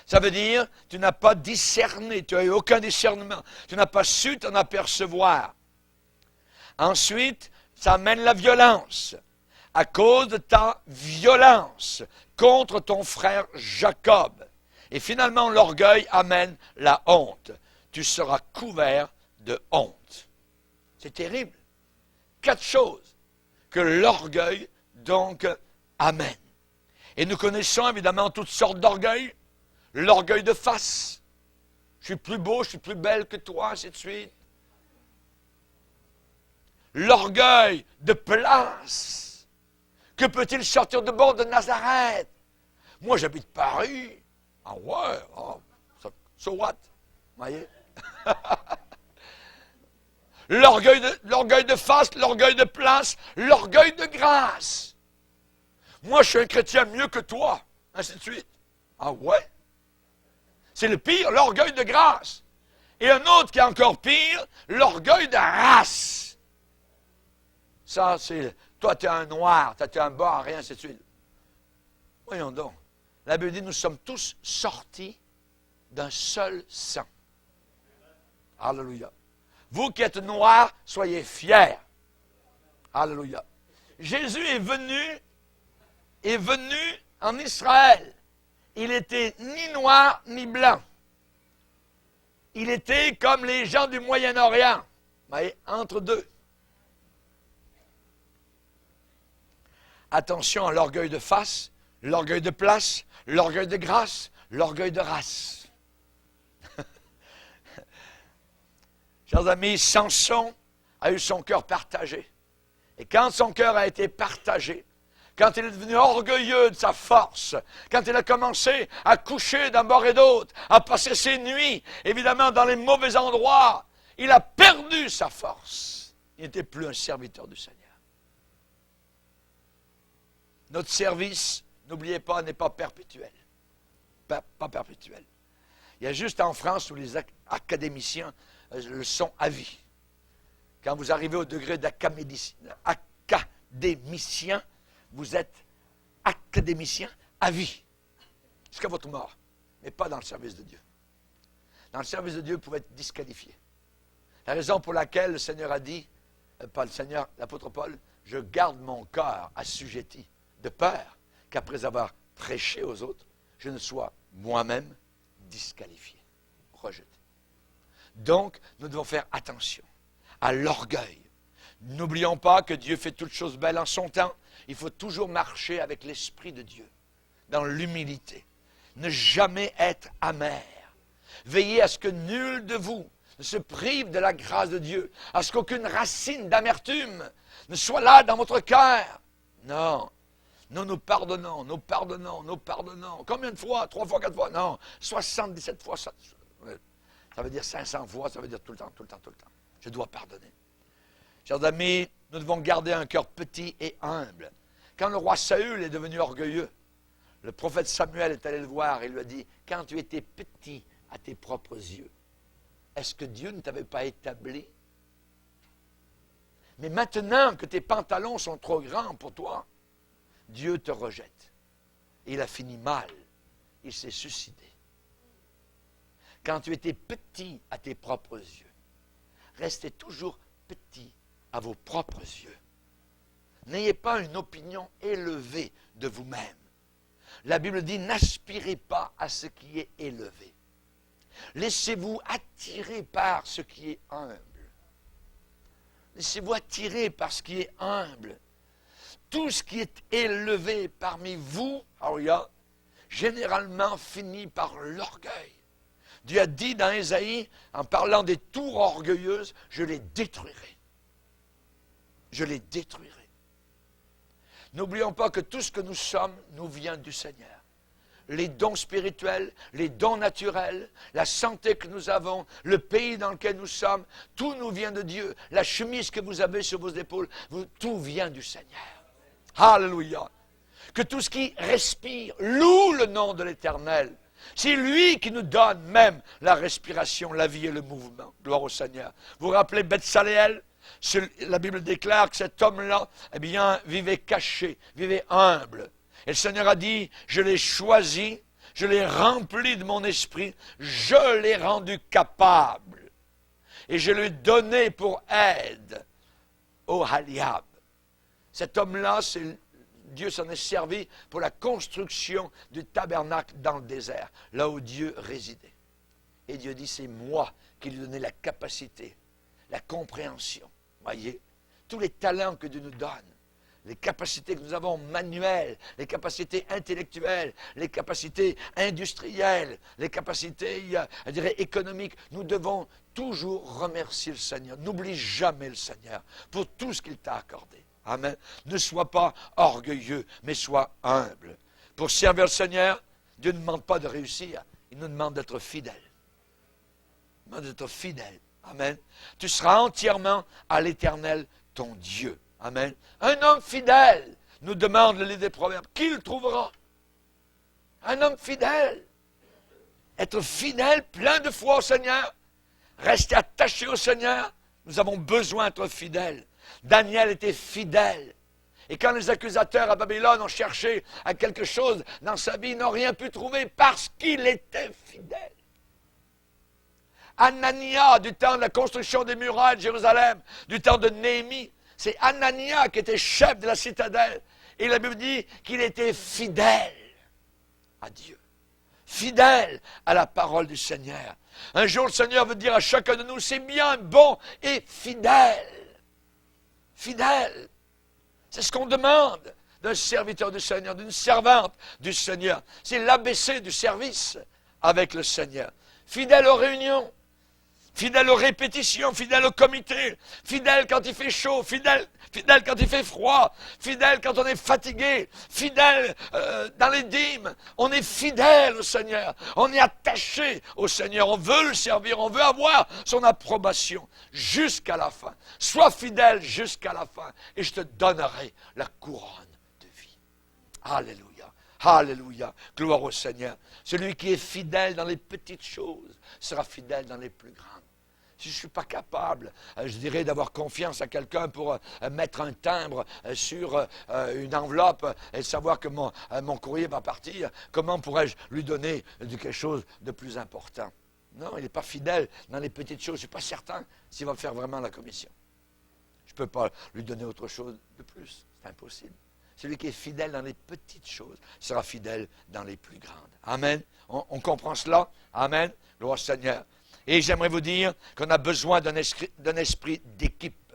Ça veut dire, tu n'as pas discerné, tu n'as eu aucun discernement. Tu n'as pas su t'en apercevoir. Ensuite, ça amène la violence. À cause de ta violence contre ton frère Jacob. Et finalement, l'orgueil amène la honte. Tu seras couvert de honte. C'est terrible. 4 choses que l'orgueil, donc, amène. Et nous connaissons évidemment toutes sortes d'orgueils. L'orgueil de face. Je suis plus beau, je suis plus belle que toi, ainsi de suite. L'orgueil de place. Que peut-il sortir de bon de Nazareth? Moi, j'habite Paris. Ah ouais, oh, so what? Voyez? L'orgueil de face, l'orgueil de place, l'orgueil de grâce. Moi, je suis un chrétien mieux que toi, ainsi de suite. Ah ouais? C'est le pire, l'orgueil de grâce. Et un autre qui est encore pire, l'orgueil de race. Ça, c'est, toi, tu es un noir, tu es un bas, rien, ainsi de suite. Voyons donc. La Bible dit, nous sommes tous sortis d'un seul sang. Alléluia. Vous qui êtes noirs, soyez fiers. Alléluia. Jésus est venu en Israël. Il était ni noir ni blanc. Il était comme les gens du Moyen-Orient, mais entre deux. Attention à l'orgueil de face, l'orgueil de place, l'orgueil de grâce, l'orgueil de race. Chers amis, Samson a eu son cœur partagé. Et quand son cœur a été partagé, quand il est devenu orgueilleux de sa force, quand il a commencé à coucher d'un bord et d'autre, à passer ses nuits, évidemment, dans les mauvais endroits, il a perdu sa force. Il n'était plus un serviteur du Seigneur. Notre service, n'oubliez pas, n'est pas perpétuel. Pas perpétuel. Il y a juste en France où les académiciens le sont à vie. Quand vous arrivez au degré d'académicien, vous êtes académicien à vie, jusqu'à votre mort, mais pas dans le service de Dieu. Dans le service de Dieu, vous pouvez être disqualifié. La raison pour laquelle le Seigneur a dit, pas le Seigneur, l'apôtre Paul, je garde mon cœur assujetti, de peur qu'après avoir prêché aux autres, je ne sois moi-même disqualifié, rejeté. Donc, nous devons faire attention à l'orgueil. N'oublions pas que Dieu fait toutes choses belles en son temps. Il faut toujours marcher avec l'Esprit de Dieu, dans l'humilité. Ne jamais être amer. Veillez à ce que nul de vous ne se prive de la grâce de Dieu, à ce qu'aucune racine d'amertume ne soit là dans votre cœur. Non. Nous pardonnons, nous pardonnons, nous pardonnons. Combien de fois? 3 fois, 4 fois? Non. 77 fois. Ça veut dire 500 fois, ça veut dire tout le temps, tout le temps, tout le temps. Je dois pardonner. Chers amis, nous devons garder un cœur petit et humble. Quand le roi Saül est devenu orgueilleux, le prophète Samuel est allé le voir et lui a dit, quand tu étais petit à tes propres yeux, est-ce que Dieu ne t'avait pas établi? Mais maintenant que tes pantalons sont trop grands pour toi, Dieu te rejette. Et il a fini mal. Il s'est suicidé. Quand tu étais petit à tes propres yeux, restez toujours petit à vos propres yeux. N'ayez pas une opinion élevée de vous-même. La Bible dit, n'aspirez pas à ce qui est élevé. Laissez-vous attirer par ce qui est humble. Laissez-vous attirer par ce qui est humble. Tout ce qui est élevé parmi vous, généralement finit par l'orgueil. Dieu a dit dans Ésaïe, en parlant des tours orgueilleuses, je les détruirai. Je les détruirai. N'oublions pas que tout ce que nous sommes nous vient du Seigneur. Les dons spirituels, les dons naturels, la santé que nous avons, le pays dans lequel nous sommes, tout nous vient de Dieu. La chemise que vous avez sur vos épaules, tout vient du Seigneur. Alléluia. Que tout ce qui respire loue le nom de l'Éternel. C'est lui qui nous donne même la respiration, la vie et le mouvement. Gloire au Seigneur. Vous vous rappelez Beth-Saléel? La Bible déclare que cet homme-là, vivait caché, vivait humble. Et le Seigneur a dit, je l'ai choisi, je l'ai rempli de mon esprit, je l'ai rendu capable. Et je lui ai donné pour aide au Haliab. Cet homme-là, Dieu s'en est servi pour la construction du tabernacle dans le désert, là où Dieu résidait. Et Dieu dit, c'est moi qui lui ai donné la capacité, la compréhension. Voyez, tous les talents que Dieu nous donne, les capacités que nous avons manuelles, les capacités intellectuelles, les capacités industrielles, les capacités, je dirais, économiques, nous devons toujours remercier le Seigneur. N'oublie jamais le Seigneur pour tout ce qu'il t'a accordé. Amen. Ne sois pas orgueilleux, mais sois humble. Pour servir le Seigneur, Dieu ne demande pas de réussir, il nous demande d'être fidèle. Il nous demande d'être fidèle. Amen. Tu seras entièrement à l'Éternel, ton Dieu. Amen. Un homme fidèle, nous demande le livre des Proverbes, qui le trouvera? Un homme fidèle. Être fidèle, plein de foi au Seigneur. Rester attaché au Seigneur. Nous avons besoin d'être fidèles. Daniel était fidèle. Et quand les accusateurs à Babylone ont cherché à quelque chose dans sa vie, ils n'ont rien pu trouver parce qu'il était fidèle. Anania, du temps de la construction des murailles de Jérusalem, du temps de Néhémie, c'est Anania qui était chef de la citadelle. Et la Bible dit qu'il était fidèle à Dieu. Fidèle à la parole du Seigneur. Un jour, le Seigneur veut dire à chacun de nous, c'est bien, bon et fidèle. Fidèle. C'est ce qu'on demande d'un serviteur du Seigneur, d'une servante du Seigneur. C'est l'ABC du service avec le Seigneur. Fidèle aux réunions. Fidèle aux répétitions, fidèle au comité, fidèle quand il fait chaud, fidèle quand il fait froid, fidèle quand on est fatigué, fidèle dans les dîmes. On est fidèle au Seigneur, on est attaché au Seigneur, on veut le servir, on veut avoir son approbation jusqu'à la fin. Sois fidèle jusqu'à la fin et je te donnerai la couronne de vie. Alléluia. Alléluia, gloire au Seigneur. Celui qui est fidèle dans les petites choses sera fidèle dans les plus grandes. Si je ne suis pas capable, je dirais, d'avoir confiance à quelqu'un pour mettre un timbre sur une enveloppe et savoir que mon courrier va partir, comment pourrais-je lui donner quelque chose de plus important? Non, il n'est pas fidèle dans les petites choses. Je ne suis pas certain s'il va faire vraiment la commission. Je ne peux pas lui donner autre chose de plus. C'est impossible. Celui qui est fidèle dans les petites choses sera fidèle dans les plus grandes. Amen. On comprend cela? Amen. Gloire au Seigneur. Et j'aimerais vous dire qu'on a besoin d'un esprit d'équipe.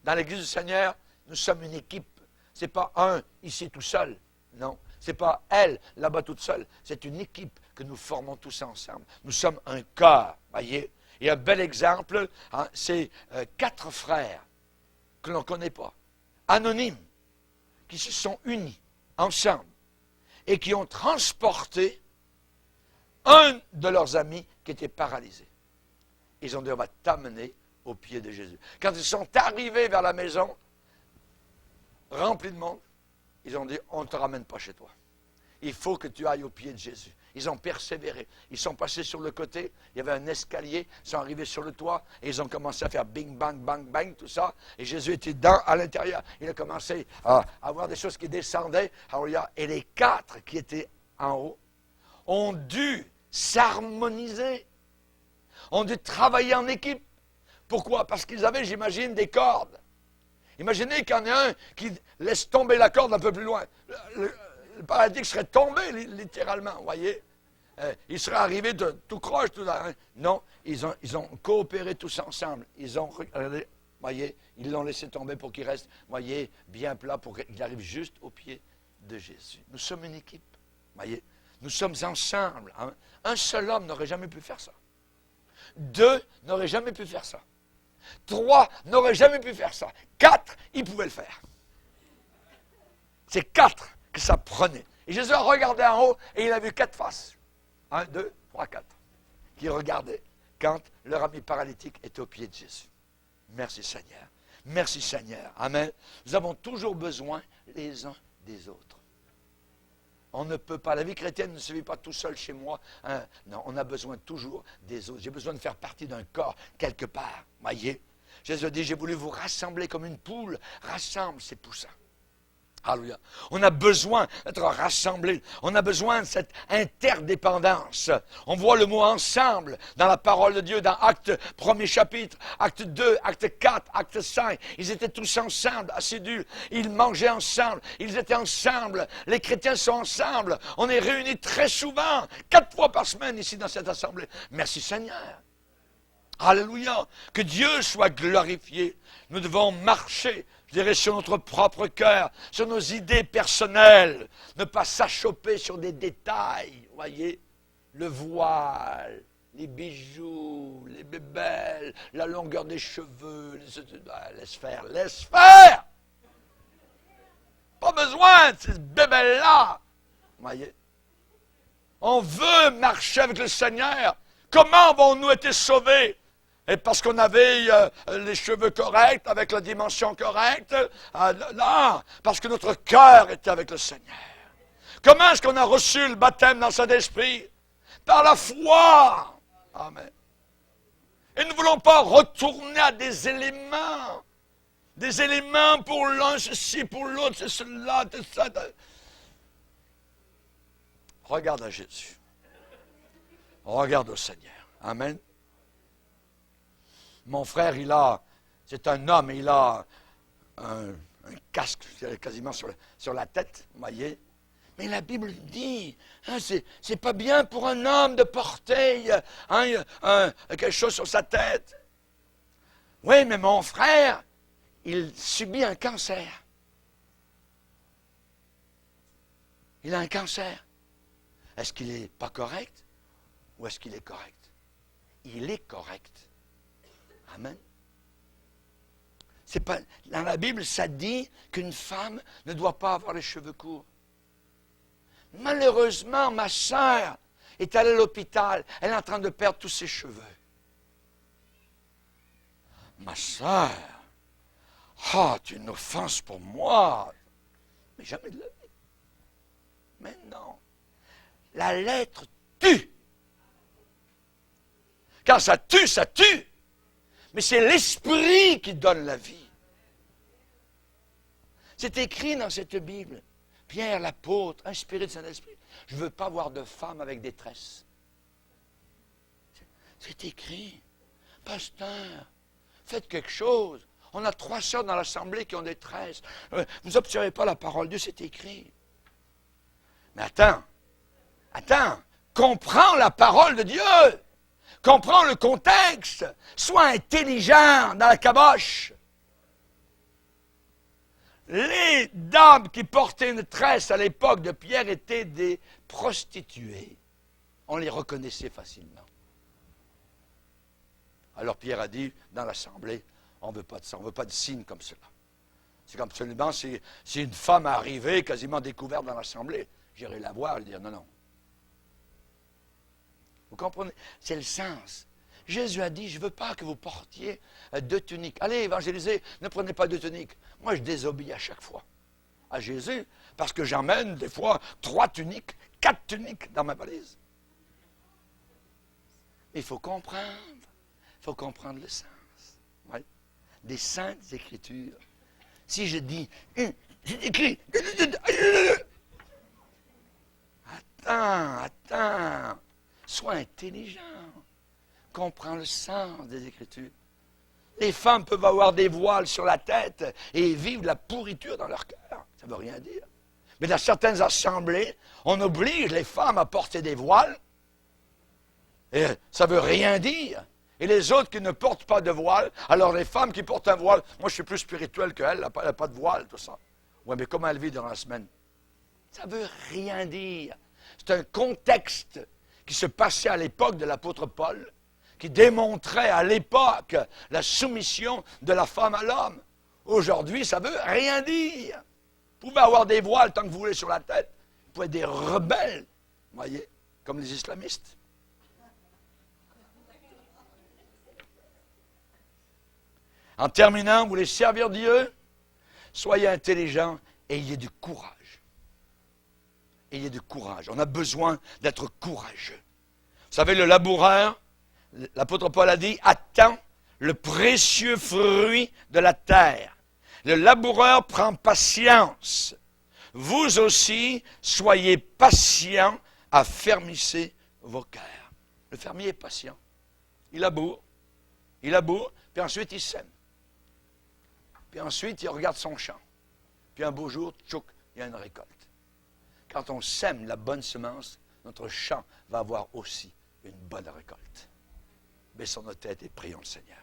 Dans l'Église du Seigneur, nous sommes une équipe. Ce n'est pas un ici tout seul. Non. Ce n'est pas elle là-bas toute seule. C'est une équipe que nous formons tous ensemble. Nous sommes un corps. Voyez? Et un bel exemple, hein, c'est 4 frères que l'on ne connaît pas, anonymes, qui se sont unis ensemble et qui ont transporté un de leurs amis qui était paralysé. Ils ont dit, on va t'amener au pied de Jésus. Quand ils sont arrivés vers la maison, remplis de monde, ils ont dit, on ne te ramène pas chez toi. Il faut que tu ailles au pied de Jésus. Ils ont persévéré. Ils sont passés sur le côté. Il y avait un escalier. Ils sont arrivés sur le toit. Et ils ont commencé à faire bing, bang, bang, bang, tout ça. Et Jésus était à l'intérieur. Il a commencé à avoir des choses qui descendaient. Et les 4 qui étaient en haut ont dû s'harmoniser. Ont dû travailler en équipe. Pourquoi? Parce qu'ils avaient, j'imagine, des cordes. Imaginez qu'il y en a un qui laisse tomber la corde un peu plus loin. Le paralytique serait tombé littéralement, vous voyez. Il serait arrivé tout croche, tout là. Hein. Non, ils ont coopéré tous ensemble. Ils ont regardé, voyez, ils l'ont laissé tomber pour qu'il reste, voyez, bien plat pour qu'il arrive juste au pied de Jésus. Nous sommes une équipe, voyez. Nous sommes ensemble. Hein. Un seul homme n'aurait jamais pu faire ça. 2 n'auraient jamais pu faire ça. 3 n'auraient jamais pu faire ça. 4, ils pouvaient le faire. C'est 4 que ça prenait. Et Jésus a regardé en haut et il a vu 4 faces. 1, 2, 3, 4. Qui regardaient quand leur ami paralytique était au pied de Jésus. Merci Seigneur. Merci Seigneur. Amen. Nous avons toujours besoin les uns des autres. On ne peut pas. La vie chrétienne ne se vit pas tout seul chez moi. Hein. Non, on a besoin toujours des autres. J'ai besoin de faire partie d'un corps quelque part. Voyez. Jésus a dit, j'ai voulu vous rassembler comme une poule rassemble ses poussins. Alléluia. On a besoin d'être rassemblés. On a besoin de cette interdépendance. On voit le mot ensemble dans la parole de Dieu, dans Acte 1er chapitre, Acte 2, Acte 4, Acte 5. Ils étaient tous ensemble, assidus. Ils mangeaient ensemble. Ils étaient ensemble. Les chrétiens sont ensemble. On est réunis très souvent, 4 fois par semaine ici dans cette assemblée. Merci Seigneur. Alléluia. Que Dieu soit glorifié. Nous devons marcher, je dirais, sur notre propre cœur, sur nos idées personnelles. Ne pas s'achoper sur des détails. Voyez, le voile, les bijoux, les bébelles, la longueur des cheveux. Laisse faire, laisse faire. Pas besoin de ces bébelles-là. Voyez. On veut marcher avec le Seigneur. Comment avons-nous été sauvés? Et parce qu'on avait les cheveux corrects, avec la dimension correcte? Non, parce que notre cœur était avec le Seigneur. Comment est-ce qu'on a reçu le baptême dans le Saint-Esprit? Par la foi. Amen. Et nous ne voulons pas retourner à des éléments. Des éléments pour l'un, ceci, pour l'autre, c'est cela, c'est ça. Regarde à Jésus. Regarde au Seigneur. Amen. Mon frère, c'est un homme, il a un casque quasiment sur la tête, vous voyez. Mais la Bible dit, hein, c'est pas bien pour un homme de porter quelque chose sur sa tête. Oui, mais mon frère, il subit un cancer. Il a un cancer. Est-ce qu'il n'est pas correct ou est-ce qu'il est correct? Il est correct. Amen. C'est pas, dans la Bible, ça dit qu'une femme ne doit pas avoir les cheveux courts. Malheureusement, ma sœur est allée à l'hôpital. Elle est en train de perdre tous ses cheveux. Ma sœur, tu es une offense pour moi. Mais jamais de la vie. Mais non. La lettre tue. Quand ça tue, ça tue. Mais c'est l'Esprit qui donne la vie. C'est écrit dans cette Bible. Pierre, l'apôtre, inspiré de Saint-Esprit. Je ne veux pas voir de femmes avec des tresses. C'est écrit. Pasteur, faites quelque chose. On a 3 sœurs dans l'assemblée qui ont des tresses. Vous n'observez pas la parole de Dieu, c'est écrit. Mais attends. Comprends la parole de Dieu. Comprends le contexte. Sois intelligent dans la caboche. Les dames qui portaient une tresse à l'époque de Pierre étaient des prostituées. On les reconnaissait facilement. Alors Pierre a dit dans l'assemblée, on ne veut pas de ça, on ne veut pas de signe comme cela. C'est comme absolument, si une femme arrivait quasiment découverte dans l'assemblée, j'irais la voir et dire non. Vous comprenez? C'est le sens. Jésus a dit, je ne veux pas que vous portiez 2 tuniques. Allez, évangélisez, ne prenez pas 2 tuniques. Moi, je désobéis à chaque fois à Jésus, parce que j'emmène des fois 3 tuniques, 4 tuniques dans ma valise. Mais il faut comprendre. Il faut comprendre le sens. Oui. Des saintes écritures. Si je dis, c'est écrit. Attends. Sois intelligent. Comprends le sens des Écritures. Les femmes peuvent avoir des voiles sur la tête et vivre de la pourriture dans leur cœur. Ça ne veut rien dire. Mais dans certaines assemblées, on oblige les femmes à porter des voiles. Et ça ne veut rien dire. Et les autres qui ne portent pas de voile, alors les femmes qui portent un voile, moi je suis plus spirituel qu'elle, elle n'a pas de voile, tout ça. Oui, mais comment elle vit durant la semaine? Ça ne veut rien dire. C'est un contexte qui se passait à l'époque de l'apôtre Paul, qui démontrait à l'époque la soumission de la femme à l'homme. Aujourd'hui, ça ne veut rien dire. Vous pouvez avoir des voiles tant que vous voulez sur la tête. Vous pouvez être des rebelles, voyez, comme les islamistes. En terminant, vous voulez servir Dieu? Soyez intelligents et ayez du courage. Ayez du courage. On a besoin d'être courageux. Vous savez, le laboureur, l'apôtre Paul a dit, attend le précieux fruit de la terre. Le laboureur prend patience. Vous aussi, soyez patients, affermissez vos cœurs. Le fermier est patient. Il laboure, puis ensuite il sème. Puis ensuite, il regarde son champ. Puis un beau jour, tchouk, il y a une récolte. Quand on sème la bonne semence, notre champ va avoir aussi une bonne récolte. Baissons nos têtes et prions le Seigneur.